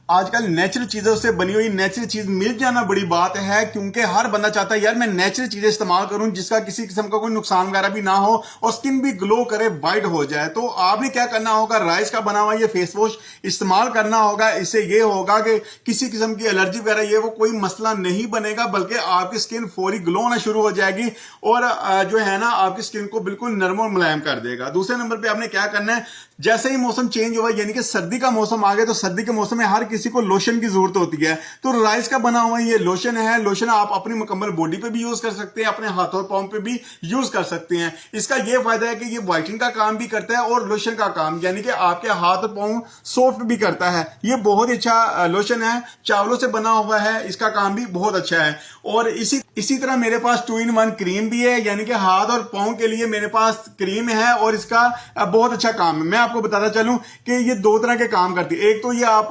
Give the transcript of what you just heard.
आजकल नेचुरल चीजों से बनी हुई नेचुरल चीज मिल जाना बड़ी बात है, क्योंकि हर बंदा चाहता है यार मैं नेचुरल चीजें इस्तेमाल करूं जिसका किसी किस्म का कोई नुकसान वगैरह भी ना हो और स्किन भी ग्लो करे, वाइट हो जाए। तो आपने क्या करना होगा, राइस का बना हुआ ये फेस वॉश इस्तेमाल करना होगा। इससे ये होगा कि किसी किस्म की एलर्जी वगैरह ये वो कोई मसला नहीं बनेगा, बल्कि आपकी स्किन फौरी ग्लो होना शुरू हो जाएगी और जो है ना आपकी स्किन को बिल्कुल नरम और मुलायम कर देगा। दूसरे नंबर पे आपने क्या करना है, जैसे ही मौसम चेंज हुआ यानी कि सर्दी का मौसम आ गया, तो सर्दी के मौसम में हर किसी को लोशन की जरूरत होती है। तो राइस का बना हुआ ये लोशन है, लोशन आप अपनी मुकम्मल बॉडी पे भी यूज कर सकते हैं, अपने हाथों पांव पे भी यूज कर सकते हैं। इसका ये फायदा है कि ये व्हाइटनिंग का काम भी करता है और लोशन का काम यानी कि आपके हाथ और पांव सॉफ्ट भी करता है। ये बहुत ही अच्छा लोशन है, चावलों से बना हुआ है, इसका काम भी बहुत अच्छा है। और इसी तरह मेरे पास 2-in-1 क्रीम भी है, यानी कि हाथ और पांव के लिए मेरे पास क्रीम है और इसका बहुत अच्छा काम है। मैं आपको बताता चलूं कि ये दो तरह के काम करती है। एक तो ये आप